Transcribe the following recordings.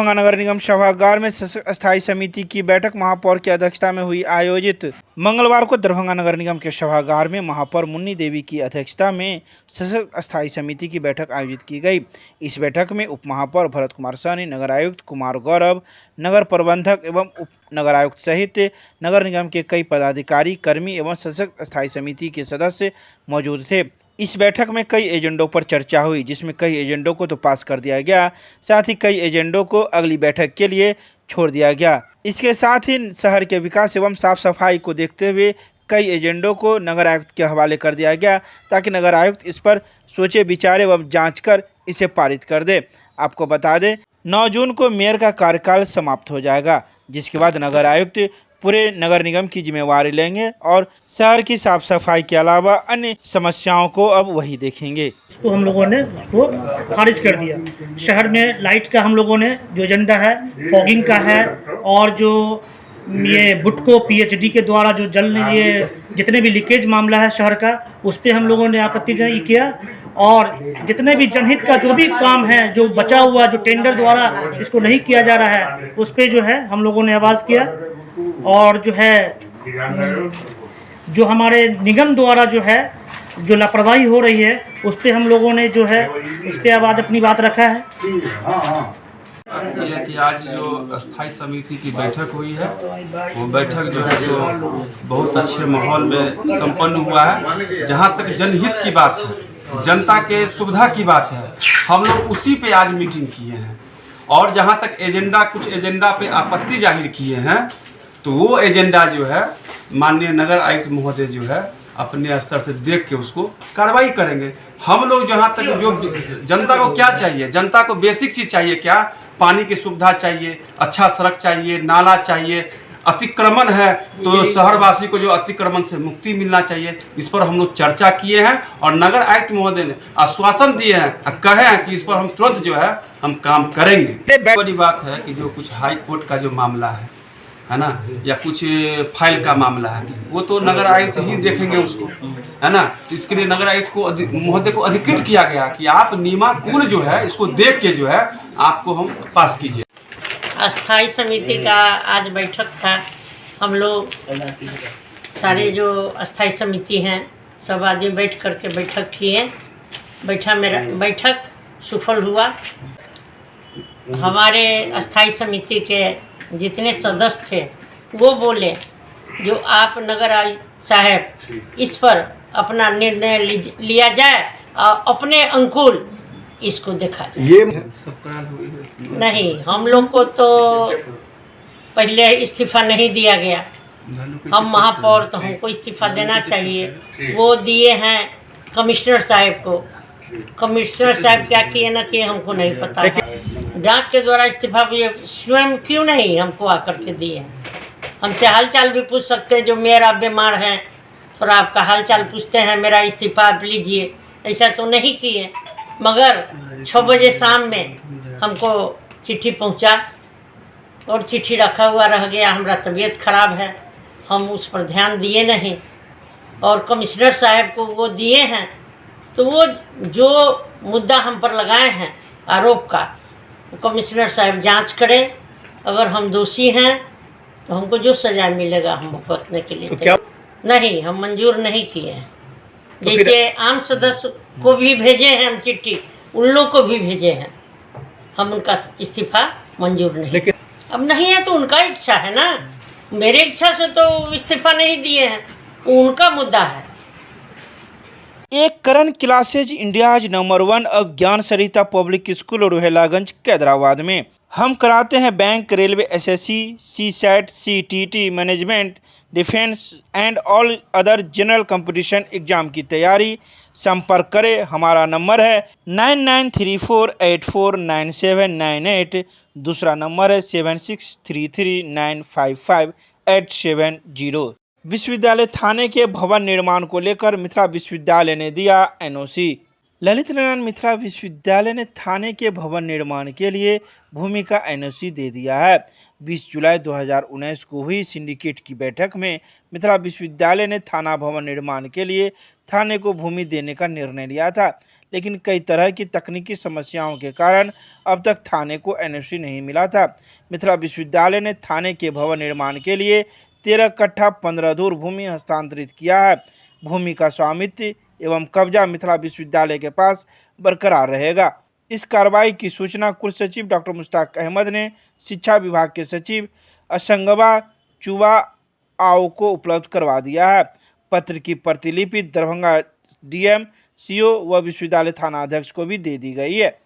दरभंगा नगर निगम सभागार में स्थायी समिति की बैठक महापौर की अध्यक्षता में हुई आयोजित। मंगलवार को दरभंगा नगर निगम के सभागार में महापौर मुन्नी देवी की अध्यक्षता में स्थायी समिति की बैठक आयोजित की गई। इस बैठक में उप महापौर भरत कुमार सहनी, नगर आयुक्त कुमार गौरव, नगर प्रबंधक एवं उप नगर आयुक्त सहित नगर निगम के कई पदाधिकारी, कर्मी एवं सशक्त स्थायी समिति के सदस्य मौजूद थे। इस बैठक में कई एजेंडों पर चर्चा हुई, जिसमें कई एजेंडों को तो पास कर दिया गया, साथ ही कई एजेंडों को अगली बैठक के लिए छोड़ दिया गया। इसके साथ ही शहर के विकास एवं साफ सफाई को देखते हुए कई एजेंडों को नगर आयुक्त के हवाले कर दिया गया, ताकि नगर आयुक्त इस पर सोचे विचारे एवं जांच कर इसे पारित कर दे। आपको बता दें, 9 जून को मेयर का कार्यकाल समाप्त हो जाएगा, जिसके बाद नगर आयुक्त पूरे नगर निगम की जिम्मेवारी लेंगे और शहर की साफ सफाई के अलावा अन्य समस्याओं को अब वही देखेंगे। तो हम लोगों ने उसको खारिज कर दिया। शहर में लाइट का हम लोगों ने जो एजेंडा है, फॉगिंग का है, और जो ये बुटको पीएचडी के द्वारा जो जल ये जितने भी लीकेज मामला है शहर का, उस पर हम लोगों ने आपत्ति किया। और जितने भी जनहित का जो भी काम है, जो बचा हुआ जो टेंडर द्वारा इसको नहीं किया जा रहा है, उस पर जो है हम लोगों ने आवाज़ किया। और जो है जो हमारे निगम द्वारा जो है जो लापरवाही हो रही है, उस पर हम लोगों ने जो है उस पर आवाज़ अपनी बात रखा है। ये कि आज जो स्थायी समिति की बैठक हुई है, वो बैठक जो है सो बहुत अच्छे माहौल में संपन्न हुआ है। जहाँ तक जनहित की बात है, जनता के सुविधा की बात है, हम लोग उसी पे आज मीटिंग किए हैं। और जहाँ तक कुछ एजेंडा पे आपत्ति जाहिर किए हैं, तो वो एजेंडा जो है माननीय नगर आयुक्त महोदय जो है अपने स्तर से देख के उसको कार्रवाई करेंगे। हम लोग जहाँ तक जो जनता को क्या चाहिए, जनता को बेसिक चीज़ चाहिए, क्या पानी की सुविधा चाहिए, अच्छा सड़क चाहिए, नाला चाहिए, अतिक्रमण है तो शहरवासी को जो अतिक्रमण से मुक्ति मिलना चाहिए, इस पर हम लोग चर्चा किए हैं। और नगर आयुक्त महोदय ने आश्वासन दिए हैं, कहे हैं कि इस पर हम तुरंत जो है हम काम करेंगे। बड़ी बात है कि जो कुछ हाई कोर्ट का जो मामला है ना, या कुछ फाइल का मामला है, वो तो नगर आयुक्त ही देखेंगे उसको, है ना। तो इसके लिए नगर आयुक्त को महोदय को अधिकृत किया गया कि आप नियमानुसार जो है इसको देख के जो है आपको हम पास कीजिए। अस्थाई समिति का आज बैठक था। हम लोग सारे जो अस्थाई समिति हैं सब आदमी बैठ करके बैठक किए। बैठक सफल हुआ। हमारे अस्थाई समिति के जितने सदस्य थे वो बोले, जो आप नगर आयुक्त साहब इस पर अपना निर्णय लिया जाए और अपने अनुकूल इसको देखा जाए। ये नहीं, हम लोग को तो पहले इस्तीफा नहीं दिया गया। हम महापौर तो हमको इस्तीफा देना चाहिए। वो दिए हैं कमिश्नर साहब को। कमिश्नर साहब क्या किए ना किए हमको नहीं पता है। डाक के द्वारा इस्तीफा भी स्वयं क्यों नहीं हमको आकर के दिए हैं। हमसे हाल चाल भी पूछ सकते हैं। जो मेयर आप बीमार हैं, थोड़ा आपका हाल चाल पूछते हैं, मेरा इस्तीफा आप लीजिए, ऐसा तो नहीं किए। मगर 6 बजे शाम में हमको चिट्ठी पहुंचा और चिट्ठी रखा हुआ रह गया। हमारा तबीयत ख़राब है, हम उस पर ध्यान दिए नहीं। और कमिश्नर साहब को वो दिए हैं, तो वो जो मुद्दा हम पर लगाए हैं आरोप का, कमिश्नर साहब जांच करें। अगर हम दोषी हैं तो हमको जो सज़ा मिलेगा हम भुगतने के लिए तो नहीं, हम मंजूर नहीं किए हैं। जैसे आम सदस्य को भी भेजे हैं हम चिट्ठी, उन लोग को भी भेजे हैं, हम उनका इस्तीफा मंजूर नहीं। अब नहीं है तो उनका इच्छा है ना, मेरे इच्छा से तो इस्तीफा नहीं दिए हैं, उनका मुद्दा है। एक करण क्लासेज इंडियाज नंबर 1 ऑफ ज्ञान सरिता पब्लिक स्कूल रोहेलागंज कैदराबाद में हम कराते हैं bank, railway, SSC, CSAT, CTT, management, defence and all other general competition exam की तैयारी। संपर्क करें, हमारा नंबर है 9934849798। दूसरा नंबर है 7633955870। विश्वविद्यालय थाने के भवन निर्माण को लेकर मिथिला विश्वविद्यालय ने दिया एनओसी। ललित नारायण मिथिला विश्वविद्यालय ने थाने के भवन निर्माण के लिए भूमि का एनओसी दे दिया है, 20 जुलाई 2019 को हुई सिंडिकेट की बैठक में मिथिला विश्वविद्यालय ने थाना भवन निर्माण के लिए थाने को भूमि देने का निर्णय लिया था, लेकिन कई तरह की तकनीकी समस्याओं के कारण अब तक थाने को एनओसी नहीं मिला था। मिथिला विश्वविद्यालय ने थाने के भवन निर्माण के लिए 13 कट्ठा 15 धूर भूमि हस्तांतरित किया है। भूमि का स्वामित्व एवं कब्जा मिथिला विश्वविद्यालय के पास बरकरार रहेगा। इस कार्रवाई की सूचना कुल सचिव डॉक्टर मुश्ताक अहमद ने शिक्षा विभाग के सचिव असंगबा चुबा आओ को उपलब्ध करवा दिया है। पत्र की प्रतिलिपि दरभंगा डीएम, सीओ व विश्वविद्यालय थाना अध्यक्ष को भी दे दी गई है।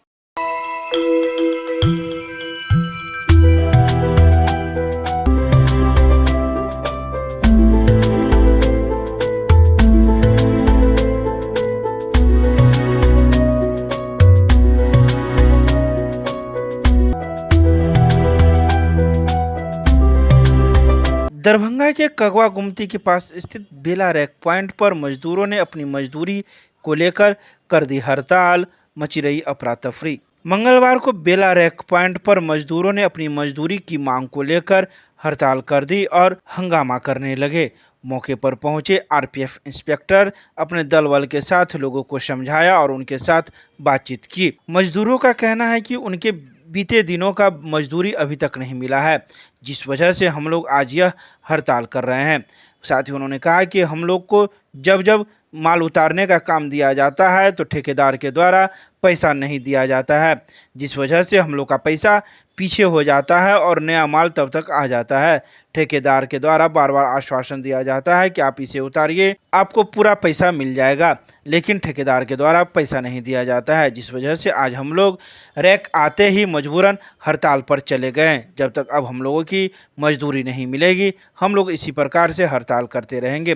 दरभंगा के कगवा गुमती के पास स्थित बेला रैक पॉइंट पर मजदूरों ने अपनी मजदूरी को लेकर कर दी हड़ताल, मची रही अफरा तफरी। मंगलवार को बेला रैक पॉइंट पर मजदूरों ने अपनी मजदूरी की मांग को लेकर हड़ताल कर दी और हंगामा करने लगे। मौके पर पहुंचे आरपीएफ इंस्पेक्टर अपने दल बल के साथ लोगों को समझाया और उनके साथ बातचीत की। मजदूरों का कहना है कि उनके बीते दिनों का मजदूरी अभी तक नहीं मिला है, जिस वजह से हम लोग आज यह हड़ताल कर रहे हैं। साथ ही उन्होंने कहा कि हम लोग को जब जब माल उतारने का काम दिया जाता है तो ठेकेदार के द्वारा पैसा नहीं दिया जाता है, जिस वजह से हम लोग का पैसा पीछे हो जाता है और नया माल तब तक आ जाता है। ठेकेदार के द्वारा बार बार आश्वासन दिया जाता है कि आप इसे उतारिए, आपको पूरा पैसा मिल जाएगा, लेकिन ठेकेदार के द्वारा पैसा नहीं दिया जाता है, जिस वजह से आज हम लोग रैक आते ही मजबूरन हड़ताल पर चले गए। जब तक अब हम लोगों की मजदूरी नहीं मिलेगी, हम लोग इसी प्रकार से हड़ताल करते रहेंगे।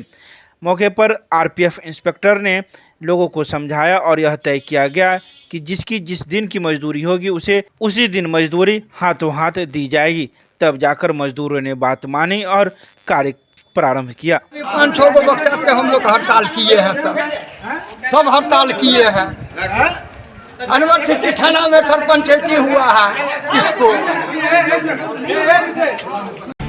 मौके पर आरपीएफ इंस्पेक्टर ने लोगों को समझाया और यह तय किया गया कि जिसकी जिस दिन की मजदूरी होगी उसे उसी दिन मजदूरी हाथों हाथ दी जाएगी। तब जाकर मजदूरों ने बात मानी और कार्य प्रारंभ किया। 500 को बक्सा से हम लोग हड़ताल किए हैं सर, तब हड़ताल किए हैं। यूनिवर्सिटी थाना में सरपंचायती हुआ है इसको।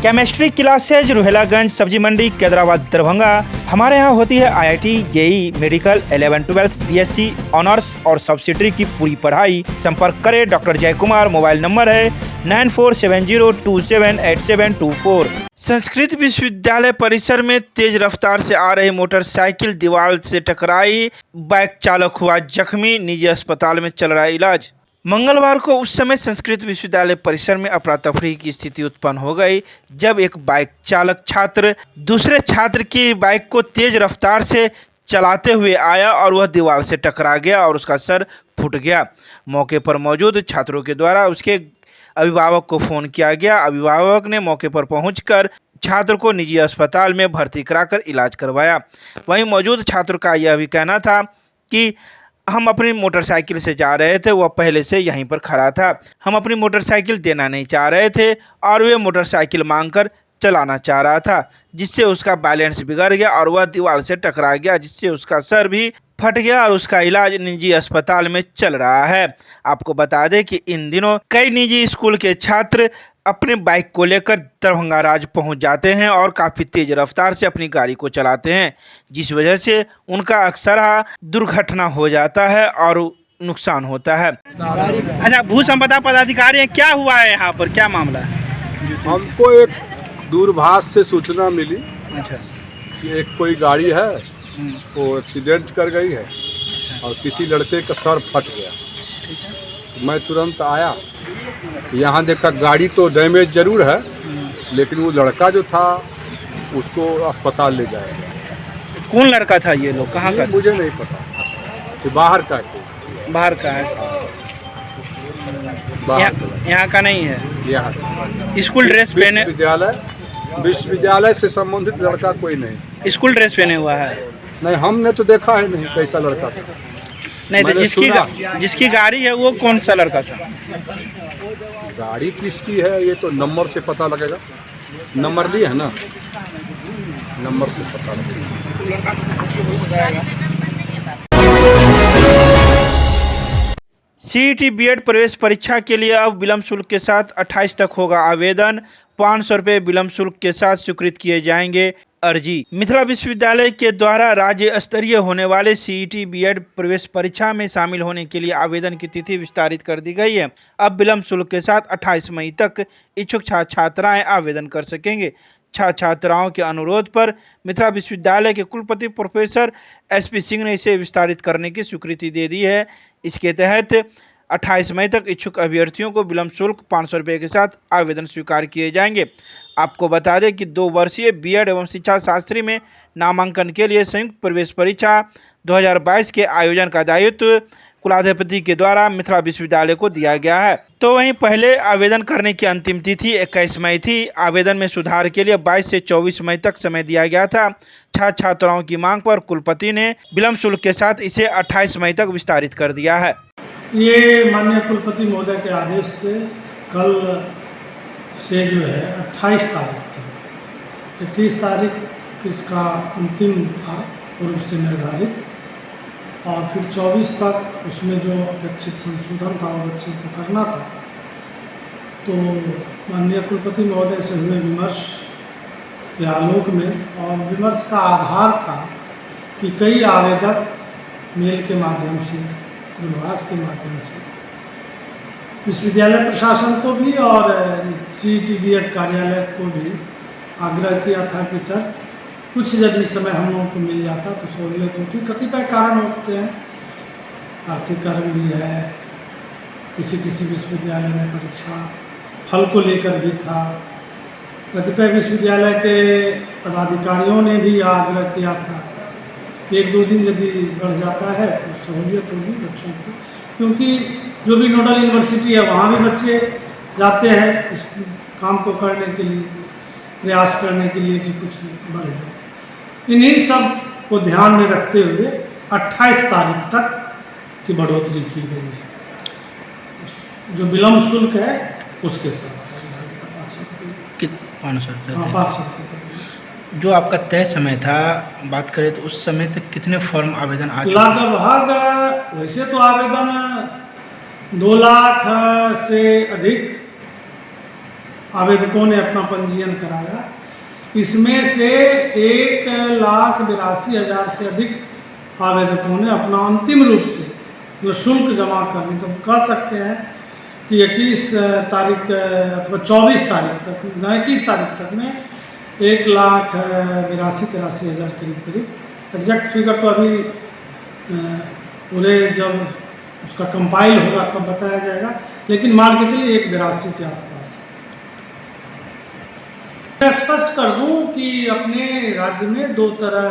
केमिस्ट्री क्लासेज रुहेलागंज सब्जी मंडी कैदराबाद दरभंगा। हमारे यहाँ होती है IIT, JEE, medical, 11, 12, BSc, honours और सब्सिडरी की पूरी पढ़ाई। संपर्क करें डॉक्टर जय कुमार। मोबाइल नंबर है 9470278724। संस्कृत विश्वविद्यालय परिसर में तेज रफ्तार से आ रही मोटरसाइकिल दीवार से टकराई, बाइक चालक हुआ जख्मी, निजी अस्पताल में चल रहा इलाज। मंगलवार को उस समय संस्कृत विश्वविद्यालय परिसर में अफरा तफरी की स्थिति उत्पन्न हो गई जब एक बाइक चालक छात्र दूसरे छात्र की बाइक को तेज रफ्तार से चलाते हुए आया और वह दीवार से टकरा गया और उसका सर फूट गया। मौके पर मौजूद छात्रों के द्वारा उसके अभिभावक को फ़ोन किया गया। अभिभावक ने मौके पर पहुंचकर छात्र को निजी अस्पताल में भर्ती कराकर इलाज करवाया। वहीं मौजूद छात्र का यह भी कहना था कि हम अपनी मोटरसाइकिल से जा रहे थे, वह पहले से यहीं पर खड़ा था, हम अपनी मोटरसाइकिल देना नहीं चाह रहे थे और वे मोटरसाइकिल मांगकर चलाना चाह रहा था, जिससे उसका बैलेंस बिगड़ गया और वह दीवार से टकरा गया, जिससे उसका सर भी फट गया और उसका इलाज निजी अस्पताल में चल रहा है। आपको बता दें कि इन दिनों कई निजी स्कूल के छात्र अपने बाइक को लेकर दरभंगा राज पहुंच जाते हैं और काफ़ी तेज रफ्तार से अपनी गाड़ी को चलाते हैं, जिस वजह से उनका अक्सर दुर्घटना हो जाता है और नुकसान होता है। अच्छा, भू संपदा पदाधिकारी हैं, क्या हुआ है यहाँ पर, क्या मामला है? हमको एक दूरभाष से सूचना मिली। अच्छा, कि एक कोई गाड़ी है वो एक्सीडेंट कर गई है और किसी लड़के का सर फट गया। मैं तुरंत आया, यहाँ देखा गाड़ी तो डैमेज जरूर है, लेकिन वो लड़का जो था उसको अस्पताल ले जाया गया। कौन लड़का था ये लोग, कहाँ का? मुझे नहीं पता, कि बाहर का है। बाहर का है, यहाँ का नहीं है। यहाँ स्कूल ड्रेस पहने, विश्वविद्यालय से संबंधित लड़का कोई नहीं। स्कूल ड्रेस पहने हुआ है? नहीं, हमने तो देखा है नहीं कैसा लड़का था। नहीं, तो जिसकी गाड़ी है वो कौन सा लड़का था? गाड़ी किसकी है ये तो नंबर से पता लगेगा। नंबर दिए है ना, नंबर से पता लगेगा। सीईटी बीएड प्रवेश परीक्षा के लिए अब विलंब शुल्क के साथ 28 तक होगा आवेदन। 500 रुपये विलम्ब शुल्क के साथ स्वीकृत किए जाएंगे। अर्जी मिथिला विश्वविद्यालय के द्वारा राज्य स्तरीय होने वाले सीईटी बीएड प्रवेश परीक्षा में शामिल होने के लिए आवेदन की तिथि विस्तारित कर दी गई है। अब विलम्ब शुल्क के साथ 28 मई तक इच्छुक छात्र छात्राएं आवेदन कर सकेंगे। छात्र छात्राओं के अनुरोध पर मिथिला विश्वविद्यालय के कुलपति प्रोफेसर एसपी सिंह ने इसे विस्तारित करने की स्वीकृति दे दी है। इसके तहत 28 मई तक इच्छुक अभ्यर्थियों को विलम्ब शुल्क 500 रुपये के साथ आवेदन स्वीकार किए जाएंगे। आपको बता दें कि 2 वर्षीय बीएड एवं शिक्षा शास्त्री में नामांकन के लिए संयुक्त प्रवेश परीक्षा 2022 के आयोजन का दायित्व कुलाधिपति के द्वारा मिथिला विश्वविद्यालय को दिया गया है। तो वहीं पहले आवेदन करने की अंतिम तिथि 21 मई थी। आवेदन में सुधार के लिए 22 से 24 मई तक समय दिया गया था। छात्र छात्राओं की मांग पर कुलपति ने विलम्ब शुल्क के साथ इसे 28 मई तक विस्तारित कर दिया है। ये माननीय कुलपति महोदय के आदेश से कल से जो है 28 तारीख तक, 21 तारीख इसका अंतिम था पूर्व से निर्धारित, और फिर 24 तक उसमें जो अपेक्षित संशोधन था वो बच्चे को करना था। तो माननीय कुलपति महोदय से हुए विमर्श के आलोक में, और विमर्श का आधार था कि कई आवेदक मेल के माध्यम से, दूरभाष के माध्यम से विश्वविद्यालय प्रशासन को भी और सीईटी बीएड कार्यालय को भी आग्रह किया था कि सर कुछ यदि समय हम लोगों को मिल जाता तो सहूलियत होती। कतिपय कारण होते हैं, आर्थिक कारण भी है, किसी विश्वविद्यालय में परीक्षा फल को लेकर भी था। कतिपय विश्वविद्यालय के पदाधिकारियों ने भी आग्रह किया था 1-2 दिन यदि बढ़ जाता है तो सहूलियत होगी बच्चों को, क्योंकि जो भी नोडल यूनिवर्सिटी है वहाँ भी बच्चे जाते हैं इस काम को करने के लिए, प्रयास करने के लिए कि कुछ बढ़ जाए। इन्हीं सब को ध्यान में रखते हुए 28 तारीख तक की बढ़ोतरी की गई है। जो विलम्ब शुल्क है उसके साथ 500 रुपये। हाँ, 500 रुपये। जो आपका तय समय था, बात करें तो उस समय तक कितने फॉर्म आवेदन आ चुके? लगभग वैसे तो आवेदन 2 लाख से अधिक आवेदकों ने अपना पंजीयन कराया। इसमें से 1,82,000 से अधिक आवेदकों ने अपना अंतिम रूप से जो शुल्क जमा करने, तो कह सकते हैं कि 21 तारीख अथवा 24 तारीख तक, 21 तारीख तक में 1,82,000-83,000 करीब एग्जैक्ट फिगर तो अभी पूरे जब उसका कंपाइल होगा तब बताया जाएगा, लेकिन मान के चलिए 1,82 के आसपास। मैं स्पष्ट कर दूं कि अपने राज्य में 2 तरह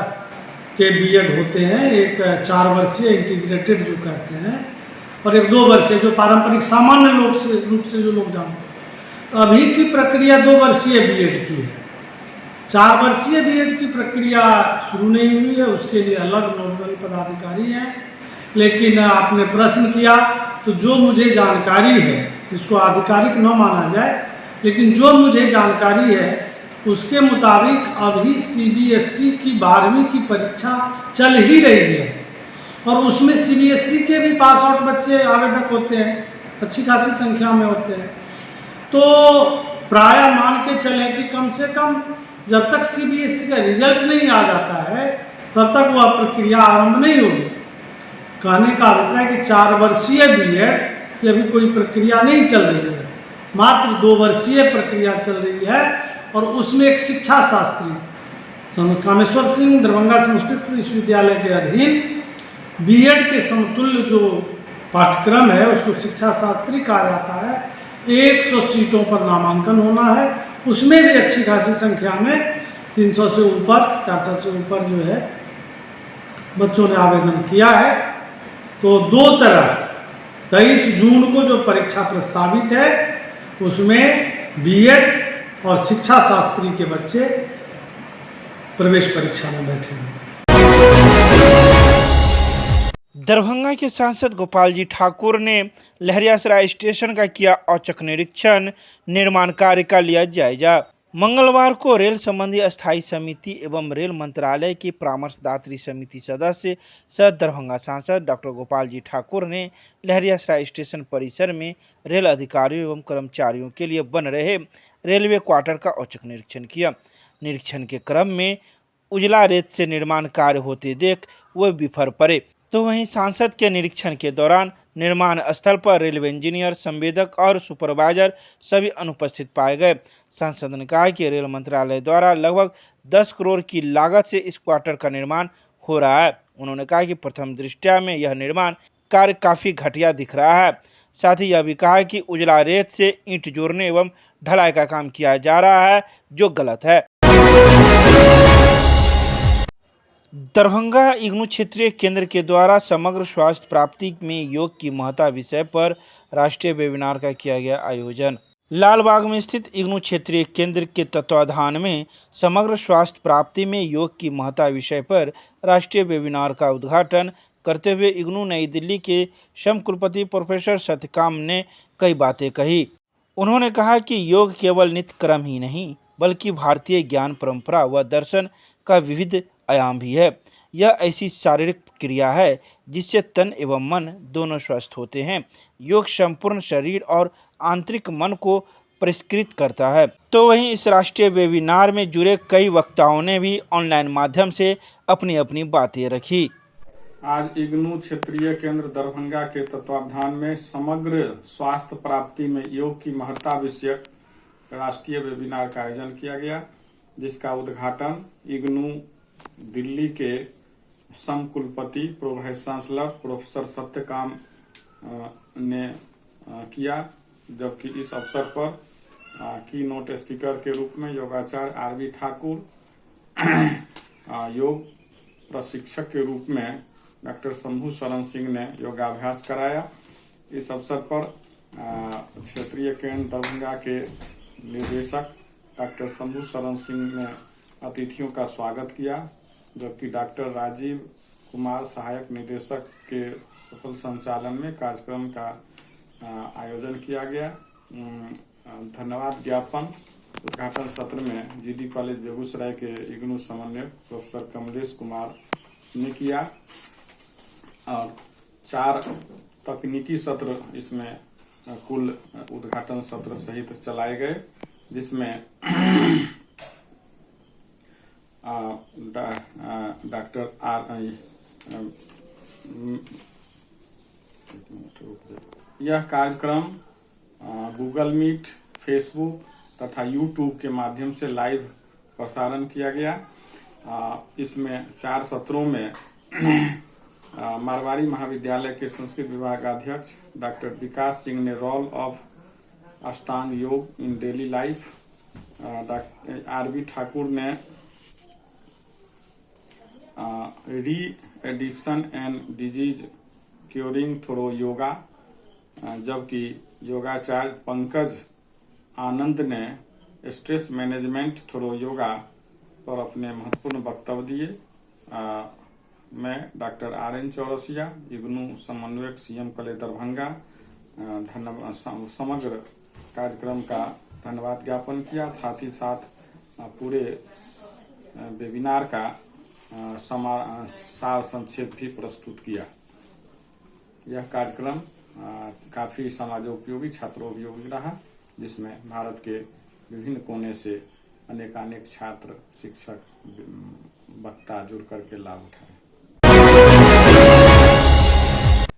के बीएड होते हैं, एक 4 वर्षीय इंटीग्रेटेड जो कहते हैं, और एक 2 वर्षीय जो पारंपरिक सामान्य रूप से जो लोग जानते हैं। तो अभी की प्रक्रिया 2 वर्षीय बीएड की है। 4 वर्षीय बीएड की प्रक्रिया शुरू नहीं हुई है, उसके लिए अलग नोडल पदाधिकारी हैं। लेकिन आपने प्रश्न किया तो जो मुझे जानकारी है, इसको आधिकारिक न माना जाए, लेकिन जो मुझे जानकारी है उसके मुताबिक अभी सीबीएसई की 12वीं की परीक्षा चल ही रही है, और उसमें सीबीएसई के भी पास आउट बच्चे आवेदक होते हैं, अच्छी खासी संख्या में होते हैं। तो प्रायः मान के चलें कि कम से कम जब तक सीबीएसई का रिजल्ट नहीं आ जाता है तब तक वह प्रक्रिया आरंभ नहीं होगी। कहने का अभिप्राय कि 4 वर्षीय बीएड की अभी कोई प्रक्रिया नहीं चल रही है, मात्र 2 वर्षीय प्रक्रिया चल रही है, और उसमें एक शिक्षा शास्त्री कामेश्वर सिंह दरभंगा संस्कृत विश्वविद्यालय के अधीन बीएड के समतुल्य जो पाठ्यक्रम है उसको शिक्षा शास्त्री कहा जाता है। 100 सीटों पर नामांकन होना है, उसमें भी अच्छी खासी संख्या में 300 से ऊपर, 400 से ऊपर जो है बच्चों ने आवेदन किया है। तो 2 तरह 23 जून को जो परीक्षा प्रस्तावित है उसमें बीएड और शिक्षा शास्त्री के बच्चे प्रवेश परीक्षा में बैठे हुए। दरभंगा के सांसद गोपाल जी ठाकुर ने लहरियासराय स्टेशन का किया औचक निरीक्षण, निर्माण कार्य का लिया जायजा। मंगलवार को रेल संबंधी अस्थायी समिति एवं रेल मंत्रालय की परामर्शदात्री समिति सदस्य सह दरभंगा सांसद डॉक्टर गोपाल जी ठाकुर ने लहरियासराय स्टेशन परिसर में रेल अधिकारियों एवं कर्मचारियों के लिए बन रहे रेलवे क्वार्टर का औचक निरीक्षण किया। निरीक्षण के क्रम में उजला रेत से निर्माण कार्य होते देख वह बिफर पड़े। तो वहीं सांसद के निरीक्षण के दौरान निर्माण स्थल पर रेलवे इंजीनियर, संवेदक और सुपरवाइजर सभी अनुपस्थित पाए गए। सांसद ने कहा कि रेल मंत्रालय द्वारा लगभग 10 करोड़ की लागत से इस क्वार्टर का निर्माण हो रहा है। उन्होंने कहा कि प्रथम दृष्टया में यह निर्माण कार्य काफी घटिया दिख रहा है। साथ ही यह भी कहा कि उजला रेत से ईंट जोड़ने एवं ढलाई का काम किया जा रहा है, जो गलत है। दरभंगा इग्नू क्षेत्रीय केंद्र के द्वारा समग्र स्वास्थ्य प्राप्ति में योग की महत्ता विषय पर राष्ट्रीय वेबिनार का किया गया आयोजन। लालबाग में स्थित इग्नू क्षेत्रीय केंद्र के तत्वाधान में समग्र स्वास्थ्य प्राप्ति में योग की महत्ता विषय पर राष्ट्रीय वेबिनार का उद्घाटन करते हुए इग्नू नई दिल्ली के सम कुलपति प्रोफेसर सत्यकाम ने कई बातें कही। उन्होंने कहा कि योग केवल नित्य कर्म ही नहीं बल्कि भारतीय ज्ञान परंपरा व दर्शन का विविध आयाम भी है। यह ऐसी शारीरिक क्रिया है जिससे तन एवं मन दोनों स्वस्थ होते हैं। योग संपूर्ण शरीर और आंतरिक मन को परिष्कृत करता है। तो वहीं इस राष्ट्रीय वेबिनार में जुड़े कई वक्ताओं ने भी ऑनलाइन माध्यम से अपनी अपनी बातें रखी। आज इग्नू क्षेत्रीय केंद्र दरभंगा के तत्वावधान में समग्र स्वास्थ्य प्राप्ति में योग की महत्ता विषयक राष्ट्रीय वेबिनार का आयोजन किया गया, जिसका उद्घाटन इग्नू दिल्ली के सम कुलपति वाइस चांसलर प्रोफेसर सत्यकाम ने किया, जबकि इस अवसर पर की नोट स्पीकर के रूप में योगाचार्य आर.वी. ठाकुर, योग प्रशिक्षक के रूप में डॉक्टर शंभू शरण सिंह ने योगाभ्यास कराया। इस अवसर पर क्षेत्रीय केंद्र दरभंगा के निदेशक डॉक्टर शंभू शरण सिंह ने अतिथियों का स्वागत किया, जबकि डॉक्टर राजीव कुमार सहायक निदेशक के सफल संचालन में कार्यक्रम का आयोजन किया गया। धन्यवाद ज्ञापन उद्घाटन सत्र में जीडी कॉलेज बेगूसराय के इग्नू समन्वयक प्रोफेसर कमलेश कुमार ने किया और 4 तकनीकी सत्र इसमें कुल उद्घाटन सत्र सहित चलाए गए, जिसमें डॉक्टर यह कार्यक्रम गूगल मीट, फेसबुक तथा यूट्यूब के माध्यम से लाइव प्रसारण किया गया। इसमें 4 सत्रों में मारवाड़ी महाविद्यालय के संस्कृत विभाग अध्यक्ष डॉक्टर विकास सिंह ने रोल ऑफ अष्टांग योग इन डेली लाइफ, आर.वी. ठाकुर ने री addiction and disease curing through yoga, जबकि योगाचार्य पंकज आनंद ने स्ट्रेस मैनेजमेंट थ्रू योगा पर अपने महत्वपूर्ण वक्तव्य दिए। मैं डॉक्टर आर.एन. चौरसिया, इग्नू समन्वयक सीएम कॉलेज दरभंगा, धन्यवाद समग्र कार्यक्रम का धन्यवाद ज्ञापन किया। साथ ही साथ पूरे वेबिनार का सार संक्षेप भी प्रस्तुत किया। यह कार्यक्रम काफी समाजोपयोगी, छात्रोपयोगी रहा, जिसमें भारत के विभिन्न कोने से अनेकानेक छात्र, शिक्षक, वक्ता जुड़ करके लाभ उठाए।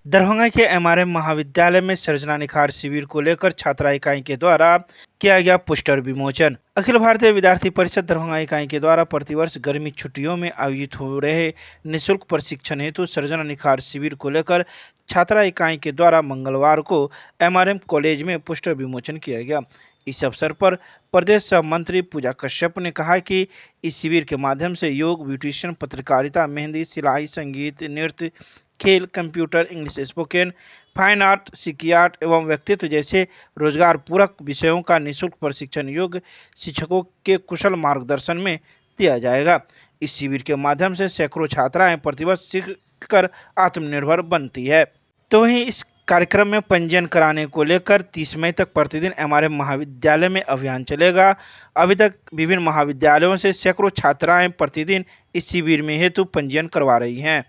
दरभंगा के एमआरएम महाविद्यालय में सृजना निखार शिविर को लेकर छात्रा इकाई के द्वारा किया गया पोस्टर विमोचन। अखिल भारतीय विद्यार्थी परिषद दरभंगा इकाई के द्वारा प्रतिवर्ष गर्मी छुट्टियों में आयोजित हो रहे निःशुल्क प्रशिक्षण हेतु सृजना निखार शिविर को लेकर छात्रा इकाई के द्वारा मंगलवार को एमआरएम कॉलेज में पोस्टर विमोचन किया गया। इस अवसर पर प्रदेश सह मंत्री पूजा कश्यप ने कहा कि इस शिविर के माध्यम से योग, ब्यूटिशियन, पत्रकारिता, मेहंदी, सिलाई, संगीत, नृत्य, खेल, computer, English spoken, fine art, Sikki art एवं व्यक्तित्व जैसे रोजगार पूरक विषयों का निःशुल्क प्रशिक्षण योग्य शिक्षकों के कुशल मार्गदर्शन में दिया जाएगा। इस शिविर के माध्यम से सैकड़ों छात्राएं प्रतिवर्ष सीखकर आत्मनिर्भर बनती है। तो वहीं इस कार्यक्रम में पंजीयन कराने को लेकर 30 मई तक प्रतिदिन एमआरएम महाविद्यालय में अभियान चलेगा। अभी तक विभिन्न महाविद्यालयों से सैकड़ों छात्राएं प्रतिदिन इस शिविर में हेतु पंजीयन करवा रही हैं।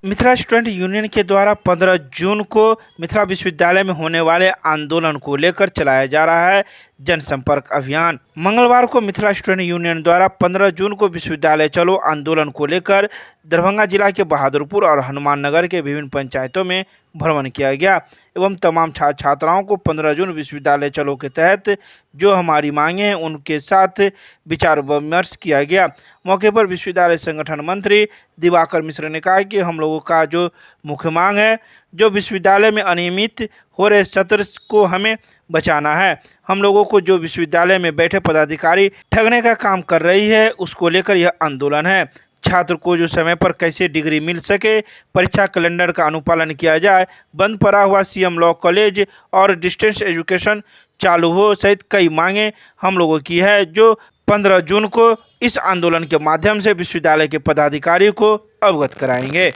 मिथिला स्टूडेंट यूनियन के द्वारा 15 जून को मिथिला विश्वविद्यालय में होने वाले आंदोलन को लेकर चलाया जा रहा है जनसंपर्क अभियान। मंगलवार को मिथिला स्टूडेंट यूनियन द्वारा 15 जून को विश्वविद्यालय चलो आंदोलन को लेकर दरभंगा जिला के बहादुरपुर और हनुमान नगर के विभिन्न पंचायतों में भ्रमण किया गया एवं तमाम छात्र छात्राओं को 15 जून विश्वविद्यालय चलो के तहत जो हमारी मांगे हैं उनके साथ विचार विमर्श किया गया। मौके पर विश्वविद्यालय संगठन मंत्री दिवाकर मिश्र ने कहा कि हम लोगों का जो मुख्य मांग है, जो विश्वविद्यालय में अनियमित हो रहे सत्र को हमें बचाना है। हम लोगों को जो विश्वविद्यालय में बैठे पदाधिकारी ठगने का काम कर रही है उसको लेकर यह आंदोलन है। छात्र को जो समय पर कैसे डिग्री मिल सके, परीक्षा कैलेंडर का अनुपालन किया जाए, बंद पड़ा हुआ सीएम लॉ कॉलेज और डिस्टेंस एजुकेशन चालू हो सहित कई मांगे हम लोगों की है, जो 15 जून को इस आंदोलन के माध्यम से विश्वविद्यालय के पदाधिकारी को अवगत कराएंगे।